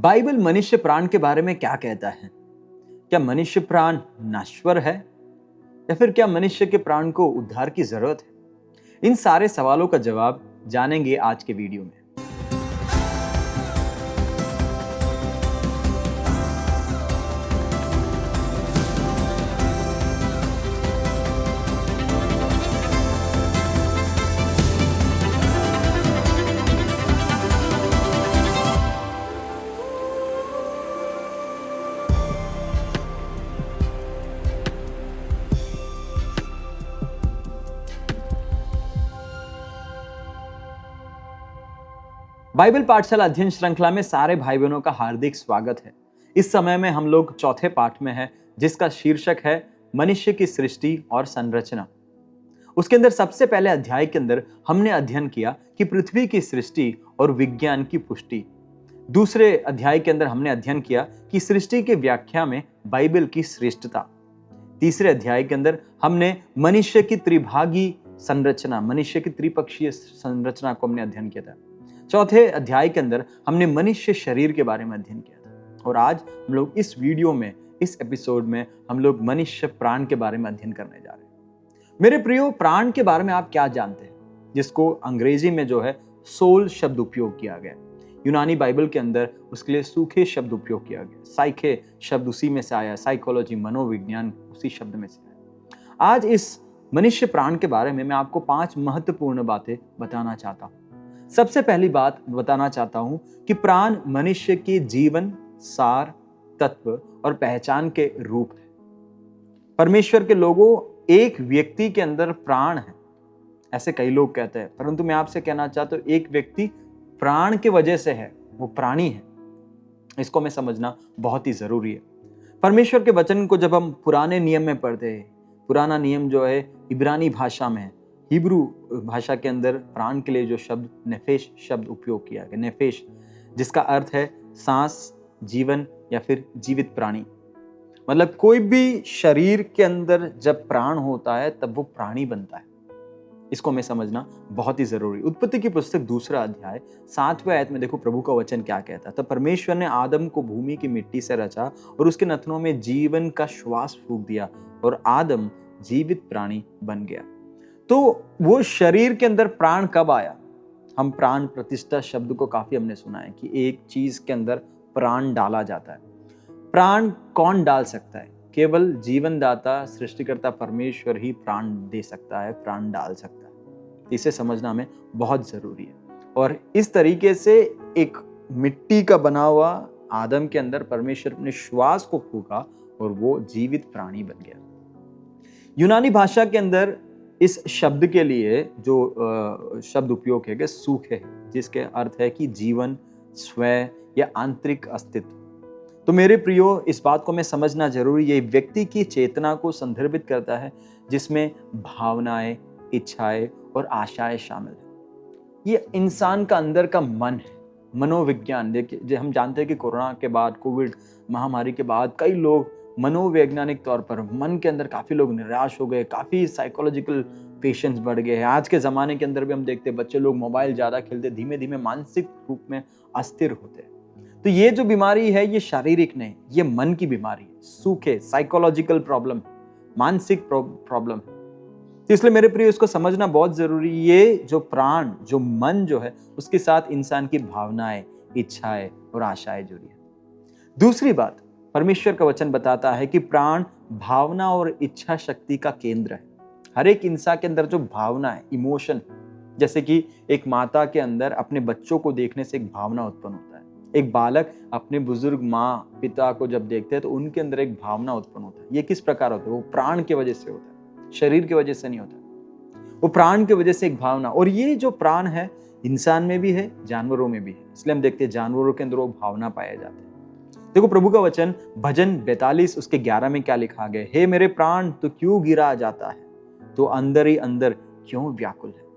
Bible मनुष्य प्राण के बारे में क्या कहता है? क्या मनुष्य प्राण नश्वर है या फिर क्या मनुष्य के प्राण को उद्धार की जरूरत है? इन सारे सवालों का जवाब जानेंगे आज के वीडियो में। बाइबल पाठशाला अध्ययन श्रृंखला में सारे भाई बहनों का हार्दिक स्वागत है। इस समय में हम लोग चौथे पाठ में हैं, जिसका शीर्षक है मनुष्य की सृष्टि और संरचना। उसके अंदर सबसे पहले अध्याय के अंदर हमने अध्ययन किया कि पृथ्वी की सृष्टि और विज्ञान की पुष्टि। दूसरे अध्याय के अंदर हमने अध्ययन किया कि सृष्टि की व्याख्या में बाइबल की श्रेष्ठता। तीसरे अध्याय के अंदर हमने मनुष्य की त्रिभागी संरचना, मनुष्य की त्रिपक्षीय संरचना को हमने अध्ययन किया था। चौथे अध्याय के अंदर हमने मनुष्य शरीर के बारे में अध्ययन किया था और आज हम लोग इस वीडियो में, इस एपिसोड में हम लोग मनुष्य प्राण के बारे में अध्ययन करने जा रहे हैं। मेरे प्रियो, प्राण के बारे में आप क्या जानते हैं, जिसको अंग्रेजी में जो है सोल शब्द उपयोग किया गया। यूनानी बाइबल के अंदर उसके लिए सूखे शब्द उपयोग किया गया। साइके शब्द उसी में से आया, साइकोलॉजी, मनोविज्ञान उसी शब्द में से आया। आज इस मनुष्य प्राण के बारे में मैं आपको 5 महत्वपूर्ण बातें बताना चाहता हूँ। सबसे पहली बात बताना चाहता हूं कि प्राण मनुष्य के जीवन, सार, तत्व और पहचान के रूप है। परमेश्वर के लोगों, एक व्यक्ति के अंदर प्राण है, ऐसे कई लोग कहते हैं, परंतु मैं आपसे कहना चाहता हूं एक व्यक्ति प्राण के वजह से है, वो प्राणी है। इसको हमें समझना बहुत ही जरूरी है। परमेश्वर के वचन को जब हम पुराने नियम में पढ़ते हैं, पुराना नियम जो है इब्रानी भाषा में है, हिब्रू भाषा के अंदर प्राण के लिए जो शब्द नेफेश शब्द उपयोग किया गया, नेफेश, जिसका अर्थ है सांस, जीवन या फिर जीवित प्राणी। मतलब कोई भी शरीर के अंदर जब प्राण होता है तब वो प्राणी बनता है। इसको हमें समझना बहुत ही जरूरी। उत्पत्ति की पुस्तक 2 अध्याय 7वें आयत में देखो प्रभु का वचन क्या कहता है। तब परमेश्वर ने आदम को भूमि की मिट्टी से रचा और उसके नथनों में जीवन का श्वास फूंक दिया और आदम जीवित प्राणी बन गया। तो वो शरीर के अंदर प्राण कब आया? हम प्राण प्रतिष्ठा शब्द को काफी हमने सुना है कि एक चीज के अंदर प्राण डाला जाता है। प्राण कौन डाल सकता है? केवल जीवनदाता सृष्टिकर्ता परमेश्वर ही प्राण दे सकता है, प्राण डाल सकता है। इसे समझना हमें बहुत जरूरी है। और इस तरीके से एक मिट्टी का बना हुआ आदम के अंदर परमेश्वर अपने श्वास को फूंका और वो जीवित प्राणी बन गया। यूनानी भाषा के अंदर इस शब्द के लिए जो शब्द उपयोग है सूखे है, जिसके अर्थ है कि जीवन, स्वयं या आंतरिक अस्तित्व। तो मेरे प्रियो, इस बात को हमें समझना जरूरी है। व्यक्ति की चेतना को संदर्भित करता है जिसमें भावनाएं, इच्छाएं और आशाएं शामिल है। ये इंसान का अंदर का मन है, मनोविज्ञान। देखिए, हम जानते हैं कि कोरोना के बाद, कोविड महामारी के बाद कई लोग मनोवैज्ञानिक तौर पर मन के अंदर काफी लोग निराश हो गए, काफी साइकोलॉजिकल पेशेंस बढ़ गए हैं। आज के जमाने के अंदर भी हम देखते हैं बच्चे लोग मोबाइल ज्यादा खेलते, धीमे धीमे मानसिक रूप में अस्थिर होते हैं। तो ये जो बीमारी है ये शारीरिक नहीं, ये मन की बीमारी है, सूखे साइकोलॉजिकल प्रॉब्लम, मानसिक प्रॉब्लम है। तो इसलिए मेरे प्रिय, इसको समझना बहुत जरूरी। ये जो प्राण, जो मन जो है, उसके साथ इंसान की भावनाएं, इच्छाएं और आशाएं जुड़ी है। दूसरी बात, परमेश्वर का वचन बताता है कि प्राण भावना और इच्छा शक्ति का केंद्र है। हर एक इंसान के अंदर जो भावना है, इमोशन, जैसे कि एक माता के अंदर अपने बच्चों को देखने से एक भावना उत्पन्न होता है। एक बालक अपने बुजुर्ग माँ, पिता को जब देखते हैं तो उनके अंदर एक भावना उत्पन्न होता है। ये किस प्रकार होता है? वो प्राण की वजह से होता है, शरीर की वजह से नहीं होता। वो प्राण की वजह से एक भावना। और ये जो प्राण है इंसान में भी है, जानवरों में भी है। इसलिए हम देखते हैं जानवरों के अंदर वो भावना पाया जाता है। देखो प्रभु का वचन भजन 42 उसके 11 में क्या लिखा गया? हे मेरे प्राण, तो क्यों गिरा जाता है, तो अंदर ही अंदर क्यों व्याकुल है।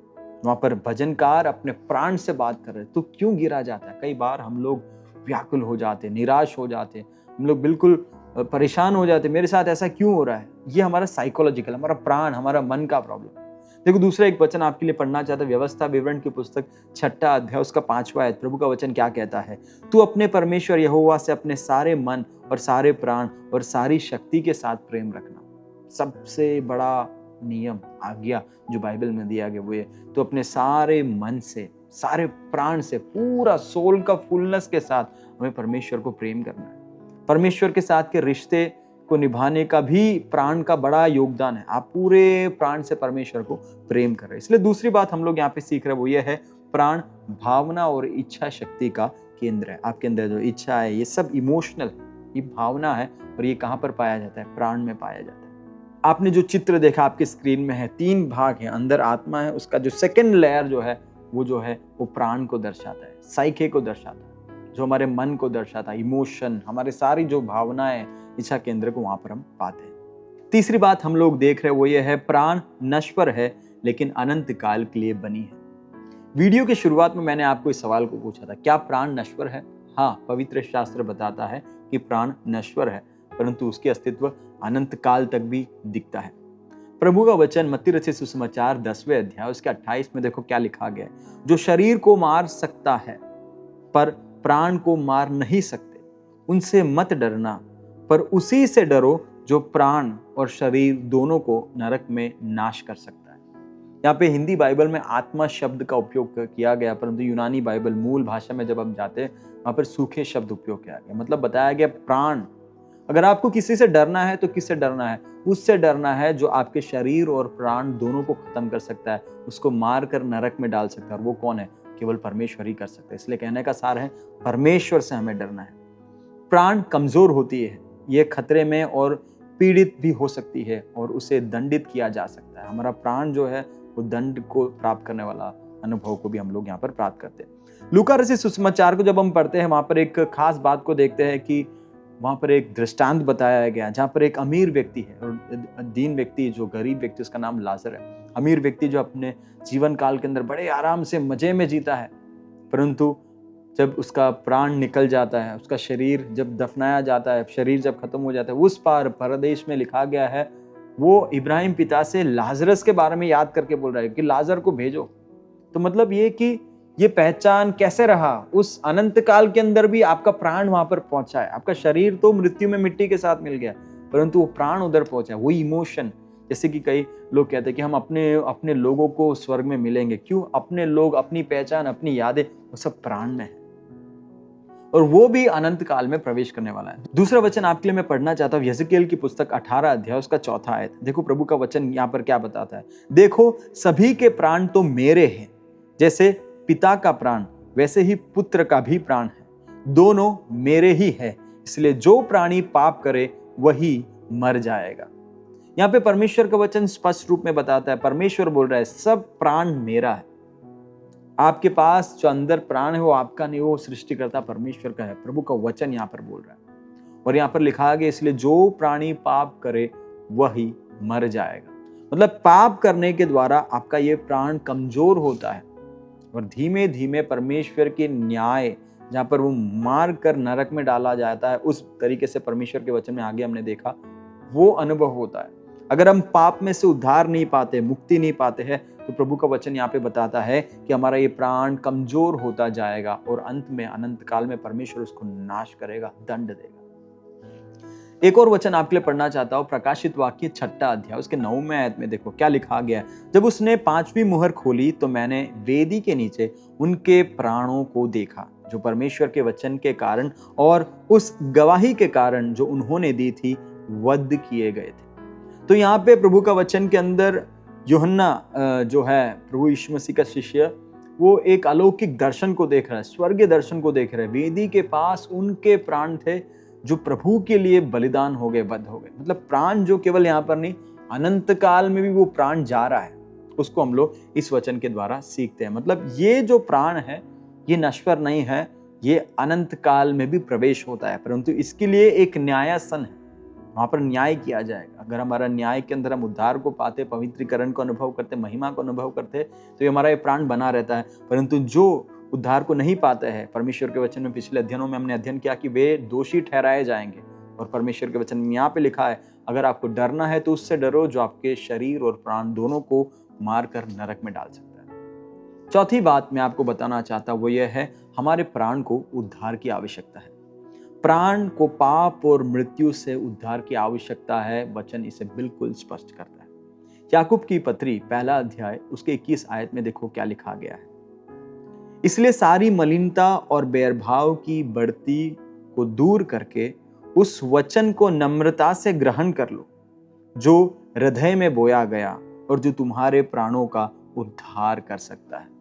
वहां पर भजनकार अपने प्राण से बात कर रहे, तो क्यों गिरा जाता है। कई बार हम लोग व्याकुल हो जाते, निराश हो जाते, हम लोग बिल्कुल परेशान हो जाते, मेरे साथ ऐसा क्यों हो रहा है। ये हमारा साइकोलॉजिकल, हमारा प्राण, हमारा मन का प्रॉब्लम। देखो दूसरा एक वचन आपके लिए पढ़ना चाहता हूं, व्यवस्था विवरण की पुस्तक 6 अध्याय उसका 5वां आयत। प्रभु का वचन क्या कहता है? तू अपने परमेश्वर यहोवा से अपने सारे मन और सारे प्राण और सारी शक्ति के साथ प्रेम रखना। सबसे बड़ा नियम, आज्ञा जो बाइबल में दिया गया वो ये, तो अपने सारे मन से, सारे प्राण से, पूरा सोल का फुलनेस के साथ हमें परमेश्वर को प्रेम करना है। परमेश्वर के साथ के रिश्ते को निभाने का भी प्राण का बड़ा योगदान है। आप पूरे प्राण से परमेश्वर को प्रेम कर रहे हैं। इसलिए दूसरी बात हम लोग यहाँ पे सीख रहे हैं वो ये है, प्राण भावना और इच्छा शक्ति का केंद्र है। आपके अंदर जो इच्छा है ये सब इमोशनल, ये भावना है और ये कहाँ पर पाया जाता है? प्राण में पाया जाता है। आपने जो चित्र देखा आपके स्क्रीन में है, 3 भाग है, अंदर आत्मा है, उसका जो सेकंड लेयर जो है वो प्राण को दर्शाता है, साइके को दर्शाता है, जो हमारे मन को दर्शाता है, इमोशन, हमारे सारी जो भावनाएं, इच्छा केंद्र को वहां पर हम पाते हैं। तीसरी बात हम लोग देख रहे हैं वो ये है, प्राण नश्वर है लेकिन अनंत काल के लिए बनी है। वीडियो की शुरुआत में मैंने आपको इस सवाल को पूछा था, क्या प्राण नश्वर है? हाँ, पवित्र शास्त्र बताता है कि प्राण नश्वर है, परंतु उसके अस्तित्व अनंत काल तक भी दिखता है। प्रभु का वचन मत्ती रचित सुसमाचार 10वें अध्याय उसके 28 में देखो क्या लिखा गया है, जो शरीर को मार सकता है पर प्राण को मार नहीं सकते, उनसे मत डरना, पर उसी से डरो जो प्राण और शरीर दोनों को नरक में नाश कर सकता है। यहाँ पे हिंदी बाइबल में आत्मा शब्द का उपयोग किया गया, परंतु यूनानी बाइबल मूल भाषा में जब हम जाते हैं वहां पर सूखे शब्द उपयोग किया गया। मतलब बताया गया प्राण। अगर आपको किसी से डरना है तो किससे डरना है? उससे डरना है जो आपके शरीर और प्राण दोनों को खत्म कर सकता है, उसको मार कर नरक में डाल सकता है। और वो कौन है? केवल परमेश्वर ही कर सकता है। इसलिए कहने का सार है, परमेश्वर से हमें डरना है। प्राण कमजोर होती है, ये खतरे में और पीड़ित भी हो सकती है और उसे दंडित किया जा सकता है। हमारा प्राण जो है वो दंड को प्राप्त करने वाला अनुभव को भी हम लोग यहाँ पर प्राप्त करते हैं। लूका रचित सुसमाचार को जब हम पढ़ते हैं वहां पर एक खास बात को देखते हैं कि वहां पर एक दृष्टांत बताया गया जहां पर एक अमीर व्यक्ति है और दीन व्यक्ति, जो गरीब व्यक्ति, उसका नाम लाजर है। अमीर व्यक्ति जो अपने जीवन काल के अंदर बड़े आराम से मजे में जीता है, परंतु जब उसका प्राण निकल जाता है, उसका शरीर जब दफनाया जाता है, शरीर जब खत्म हो जाता है, उस पार परदेश में लिखा गया है, वो इब्राहिम पिता से लाजरस के बारे में याद करके बोल रहा है कि लाजर को भेजो। तो मतलब ये कि ये पहचान कैसे रहा, उस अनंत काल के अंदर भी आपका प्राण वहां पर पहुंचा है। आपका शरीर तो मृत्यु में मिट्टी के साथ मिल गया, परंतु वो प्राण उधर पहुंचा है। वही इमोशन, जैसे कि कई लोग कहते हैं कि हम अपने लोगों को स्वर्ग में मिलेंगे। क्यों? अपने लोग, अपनी पहचान, अपनी यादें, वो सब प्राण में है और वो भी अनंत काल में प्रवेश करने वाला है। दूसरा वचन आपके लिए मैं पढ़ना चाहता हूँ, यहेजकेल की पुस्तक 18 अध्याय उसका 4 आयत। देखो प्रभु का वचन यहाँ पर क्या बताता है, देखो सभी के प्राण तो मेरे हैं, जैसे पिता का प्राण वैसे ही पुत्र का भी प्राण है, दोनों मेरे ही है, इसलिए जो प्राणी पाप करे वही मर जाएगा। यहाँ पे परमेश्वर का वचन स्पष्ट रूप में बताता है, परमेश्वर बोल रहा है सब प्राण मेरा है। आपके पास जो अंदर प्राण है वो आपका नहीं, वो सृष्टिकर्ता परमेश्वर का है। प्रभु का वचन यहाँ पर बोल रहा है और यहाँ पर लिखा गया इसलिए जो प्राणी पाप करे वही मर जाएगा। मतलब पाप करने के द्वारा आपका ये प्राण कमजोर होता है और धीमे धीमे परमेश्वर के न्याय, जहां पर वो मार कर नरक में डाला जाता है, उस तरीके से परमेश्वर के वचन में आगे हमने देखा वो अनुभव होता है। अगर हम पाप में से उद्धार नहीं पाते, मुक्ति नहीं पाते हैं, तो प्रभु का वचन यहाँ पे बताता है कि हमारा ये प्राण कमजोर होता जाएगा और अंत में, अनंत काल में परमेश्वर उसको नाश करेगा, दंड देगा। एक और वचन आपके लिए पढ़ना चाहता हूं, प्रकाशित वाक्य 6 अध्याय उसके 9वें आयत में देखो क्या लिखा गया है। जब उसने 5वीं मुहर खोली तो मैंने वेदी के नीचे उनके प्राणों को देखा, जो परमेश्वर के वचन के कारण और उस गवाही के कारण जो उन्होंने दी थी वध किए गए थे। तो यहाँ पे प्रभु का वचन के अंदर यूहन्ना जो है प्रभु यीशु मसीह का शिष्य, वो एक अलौकिक दर्शन को देख रहा है, स्वर्गीय दर्शन को देख रहा है। वेदी के पास उनके प्राण थे जो प्रभु के लिए बलिदान हो गए, वध हो गए। मतलब प्राण जो केवल यहाँ पर नहीं, अनंत काल में भी वो प्राण जा रहा है, उसको हम लोग इस वचन के द्वारा सीखते हैं। मतलब ये जो प्राण है ये नश्वर नहीं है, ये अनंत काल में भी प्रवेश होता है, परंतु इसके लिए एक न्यायासन है, वहां पर न्याय किया जाएगा। अगर हमारा न्याय के अंदर हम उद्धार को पाते, पवित्रीकरण को अनुभव करते, महिमा को अनुभव करते, तो ये हमारा ये प्राण बना रहता है। परंतु जो उद्धार को नहीं पाते हैं, परमेश्वर के वचन में पिछले अध्ययनों में हमने अध्ययन किया कि वे दोषी ठहराए जाएंगे। और परमेश्वर के वचन में यहाँ पे लिखा है, अगर आपको डरना है तो उससे डरो जो आपके शरीर और प्राण दोनों को मारकर नरक में डाल सकता है। चौथी बात मैं आपको बताना चाहता हूं वो यह है, हमारे प्राण को उद्धार की आवश्यकता है। प्राण को पाप और मृत्यु से उद्धार की आवश्यकता है, वचन इसे बिल्कुल स्पष्ट करता है। याकूब की पत्री 1 अध्याय उसके 21 आयत में देखो क्या लिखा गया है। इसलिए सारी मलिनता और बैरभाव की बढ़ती को दूर करके उस वचन को नम्रता से ग्रहण कर लो जो हृदय में बोया गया और जो तुम्हारे प्राणों का उद्धार कर सकता है।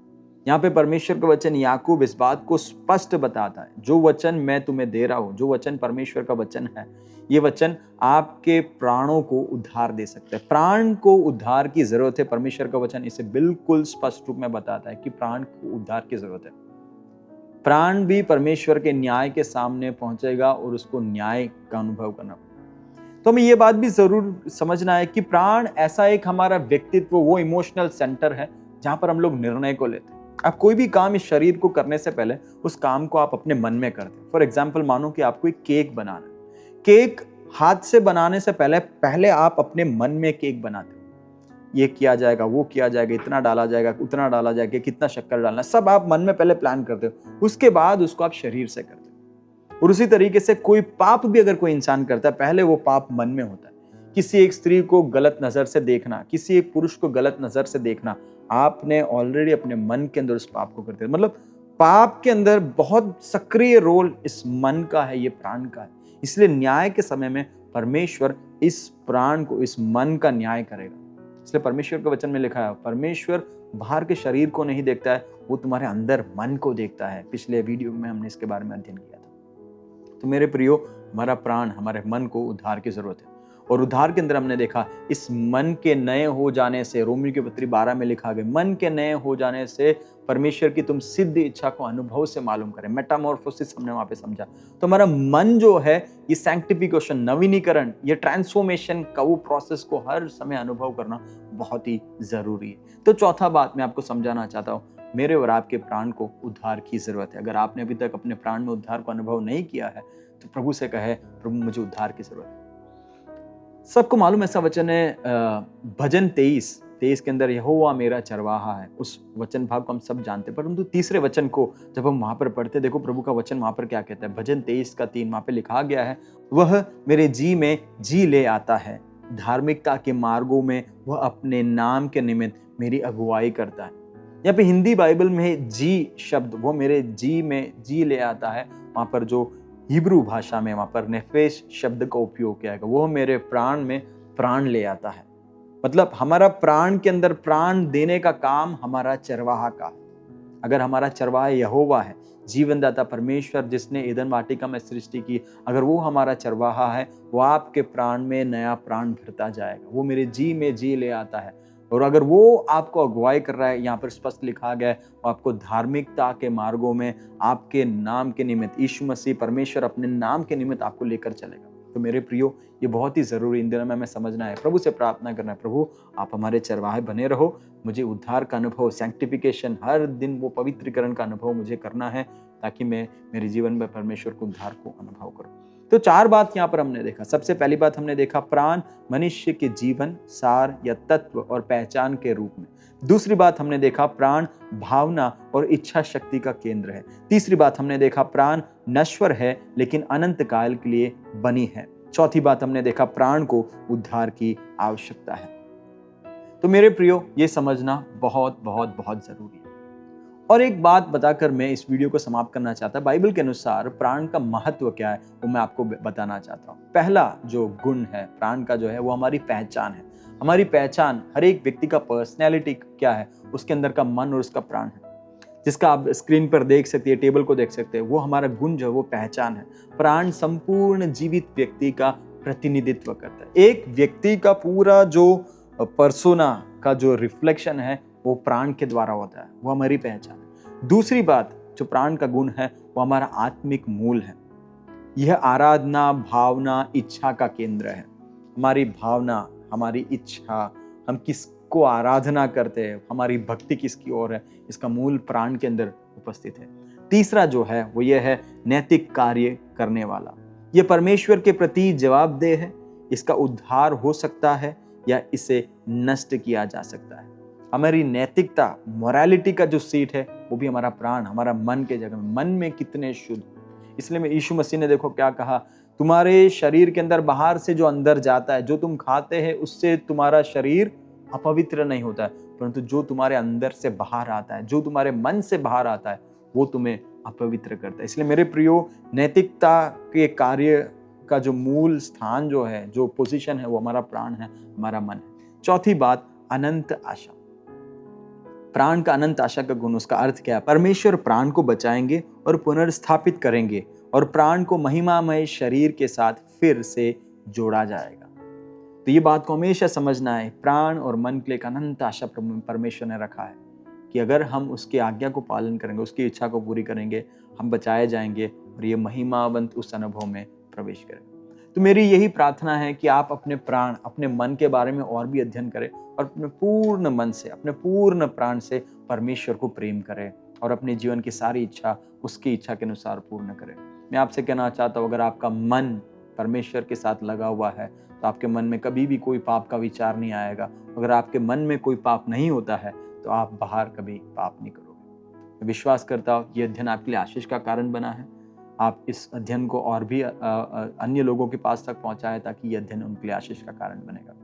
यहाँ पे परमेश्वर का वचन याकूब इस बात को स्पष्ट बताता है, जो वचन मैं तुम्हें दे रहा हूं, जो वचन परमेश्वर का वचन है, ये वचन आपके प्राणों को उद्धार दे सकता है। प्राण को उद्धार की जरूरत है। परमेश्वर का वचन इसे बिल्कुल स्पष्ट रूप में बताता है कि प्राण को उद्धार की जरूरत है। प्राण भी परमेश्वर के न्याय के सामने पहुंचेगा और उसको न्याय का अनुभव करना पड़ेगा। तो हमें ये बात भी जरूर समझना है कि प्राण ऐसा एक हमारा व्यक्तित्व, वो इमोशनल सेंटर है जहां पर हम लोग निर्णय को लेते हैं। आप कोई भी काम इस शरीर को करने से पहले उस काम को आप अपने मन में करते हैं। फॉर एग्जाम्पल, मानो कि आपको एक केक बनाना है। केक हाथ से बनाने से पहले आप अपने मन में केक बनाते हो। ये किया जाएगा, वो किया जाएगा, इतना डाला जाएगा, उतना डाला जाएगा, कितना शक्कर डालना, सब आप मन में पहले प्लान करते हो। उसके बाद उसको आप शरीर से करते हो। और उसी तरीके से कोई पाप भी अगर कोई इंसान करता है, पहले वो पाप मन में होता है। किसी एक स्त्री को गलत नजर से देखना, किसी एक पुरुष को गलत नजर से देखना, आपने ऑलरेडी अपने मन के अंदर उस पाप को करते हैं। मतलब पाप के अंदर बहुत सक्रिय रोल इस मन का है, ये प्राण का है। इसलिए न्याय के समय में परमेश्वर इस प्राण को, इस मन का न्याय करेगा। इसलिए परमेश्वर के वचन में लिखा है, परमेश्वर बाहर के शरीर को नहीं देखता है, वो तुम्हारे अंदर मन को देखता है। पिछले वीडियो में हमने इसके बारे में अध्ययन किया था। तो मेरे प्रियो, हमारा प्राण, हमारे मन को उद्धार की जरूरत है। और उद्धार के अंदर हमने देखा, इस मन के नए हो जाने से, रोमियो की पत्री 12 में लिखा गया, मन के नए हो जाने से परमेश्वर की तुम सिद्ध इच्छा को अनुभव से मालूम करें। मेटामॉर्फोसिस हमने वहां पे समझा। तो हमारा मन जो है, ये सैंक्टिफिकेशन, नवीनीकरण, ये ट्रांसफॉर्मेशन का वो प्रोसेस को हर समय अनुभव करना बहुत ही जरूरी है। तो चौथा बात मैं आपको समझाना चाहता हूँ, मेरे और आपके प्राण को उद्धार की जरूरत है। अगर आपने अभी तक अपने प्राण में उद्धार को अनुभव नहीं किया है तो प्रभु से कहे, प्रभु मुझे उद्धार की जरूरत है। सबको मालूम ऐसा वचन है, भजन 23 के अंदर, यहोवा मेरा चरवाहा है। उस वचन भाग को हम सब जानते हैं, परंतु तीसरे वचन को जब हम वहां पर पढ़ते, देखो प्रभु का वचन वहां पर क्या कहता है। भजन 23:3 वहां पर लिखा गया है, वह मेरे जी में जी ले आता है, धार्मिकता के मार्गों में वह अपने नाम के निमित्त मेरी अगुवाई करता है। यहाँ पे हिंदी बाइबल में जी शब्द, वो मेरे जी में जी ले आता है, वहां पर जो हिब्रू भाषा में वहां पर नेफेश शब्द का उपयोग किया गया, वो मेरे प्राण में प्राण ले आता है। मतलब हमारा प्राण के अंदर प्राण देने का काम हमारा चरवाहा का है। अगर हमारा चरवाहा यहोवा है, जीवनदाता परमेश्वर जिसने ईदन वाटिका में सृष्टि की, अगर वो हमारा चरवाहा है, वो आपके प्राण में नया प्राण भरता जाएगा। वो मेरे जी में जी ले आता है। और अगर वो आपको अगुवाई कर रहा है, यहाँ पर स्पष्ट लिखा गया है, वो आपको धार्मिकता के मार्गों में आपके नाम के निमित्त, यीशु मसीह परमेश्वर अपने नाम के निमित्त आपको लेकर चलेगा। तो मेरे प्रियो, ये बहुत ही जरूरी इन दिनों में हमें समझना है, प्रभु से प्रार्थना करना है, प्रभु आप हमारे चरवाहे बने रहो, मुझे उद्धार का अनुभव, सैंक्टिफिकेशन, हर दिन वो पवित्रीकरण का अनुभव मुझे करना है, ताकि मैं मेरे जीवन में परमेश्वर को उद्धार को अनुभव करूं। तो 4 बात यहाँ पर हमने देखा। सबसे पहली बात हमने देखा, प्राण मनुष्य के जीवन, सार या तत्व और पहचान के रूप में। दूसरी बात हमने देखा, प्राण भावना और इच्छा शक्ति का केंद्र है। तीसरी बात हमने देखा, प्राण नश्वर है लेकिन अनंत काल के लिए बनी है। चौथी बात हमने देखा, प्राण को उद्धार की आवश्यकता है। तो मेरे प्रियो, ये समझना बहुत बहुत बहुत जरूरी है। और एक बात बताकर मैं इस वीडियो को समाप्त करना चाहता, बाइबल के अनुसार प्राण का महत्व क्या है वो मैं आपको बताना चाहता हूँ। पहला जो गुण है प्राण का, जो है वो हमारी पहचान है। हमारी पहचान, हर एक व्यक्ति का पर्सनैलिटी क्या है, उसके अंदर का मन और उसका प्राण है, जिसका आप स्क्रीन पर देख सकते हैं, टेबल को देख सकते हैं। वो हमारा गुण जो है वो पहचान है। प्राण संपूर्ण जीवित व्यक्ति का प्रतिनिधित्व करता है। एक व्यक्ति का पूरा जो पर्सोना का जो रिफ्लेक्शन है वो प्राण के द्वारा होता है, वो हमारी पहचान है। दूसरी बात जो प्राण का गुण है वो हमारा आत्मिक मूल है। यह आराधना, भावना, इच्छा का केंद्र है। हमारी भावना, हमारी इच्छा, हम किसको आराधना करते हैं, हमारी भक्ति किसकी ओर है, इसका मूल प्राण के अंदर उपस्थित है। तीसरा जो है वो ये है नैतिक कार्य करने वाला। यह परमेश्वर के प्रति जवाबदेह है। इसका उद्धार हो सकता है या इसे नष्ट किया जा सकता है। हमारी नैतिकता, मोरालिटी का जो सीट है वो भी हमारा प्राण, हमारा मन के जगह में। मन में कितने शुद्ध। इसलिए में यीशु मसीह ने देखो क्या कहा, तुम्हारे शरीर के अंदर बाहर से जो अंदर जाता है, जो तुम खाते हैं उससे तुम्हारा शरीर अपवित्र नहीं होता है, परंतु जो तुम्हारे अंदर से बाहर आता है, जो तुम्हारे मन से बाहर आता है, वो तुम्हें अपवित्र करता है। इसलिए मेरे प्रियो, नैतिकता के कार्य का जो मूल स्थान जो है, जो पोजीशन है, वो हमारा प्राण है, हमारा मन है। चौथी बात, अनंत आशा। प्राण का अनंत आशा का गुण, उसका अर्थ क्या है? परमेश्वर प्राण को बचाएंगे और पुनर्स्थापित करेंगे और प्राण को महिमामय शरीर के साथ फिर से जोड़ा जाएगा। तो ये बात को हमेशा समझना है, प्राण और मन के लिए एक अनंत आशा परमेश्वर ने रखा है कि अगर हम उसकी आज्ञा को पालन करेंगे, उसकी इच्छा को पूरी करेंगे, हम बचाए जाएंगे और ये महिमावंत उस अनुभव में प्रवेश करेंगे। तो मेरी यही प्रार्थना है कि आप अपने प्राण, अपने मन के बारे में और भी अध्ययन करें और अपने पूर्ण मन से, अपने पूर्ण प्राण से परमेश्वर को प्रेम करें और अपने जीवन की सारी इच्छा उसकी इच्छा के अनुसार पूर्ण करें। मैं आपसे कहना चाहता हूँ, अगर आपका मन परमेश्वर के साथ लगा हुआ है तो आपके मन में कभी भी कोई पाप का विचार नहीं आएगा। अगर आपके मन में कोई पाप नहीं होता है तो आप बाहर कभी पाप नहीं करोगे। मैं विश्वास करता हूँ ये अध्ययन आपके लिए आशीष का कारण बना है। आप इस अध्ययन को और भी अन्य लोगों के पास तक पहुंचाएं ताकि ये अध्ययन उनके लिए आशीष का कारण बनेगा।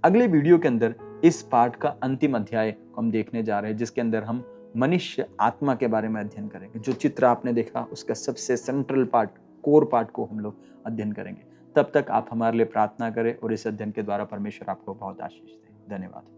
अगले वीडियो के अंदर इस पाठ का अंतिम अध्याय को हम देखने जा रहे हैं, जिसके अंदर हम मनुष्य आत्मा के बारे में अध्ययन करेंगे। जो चित्र आपने देखा उसका सबसे सेंट्रल पार्ट, कोर पार्ट को हम लोग अध्ययन करेंगे। तब तक आप हमारे लिए प्रार्थना करें और इस अध्ययन के द्वारा परमेश्वर आपको बहुत आशीष दे। धन्यवाद।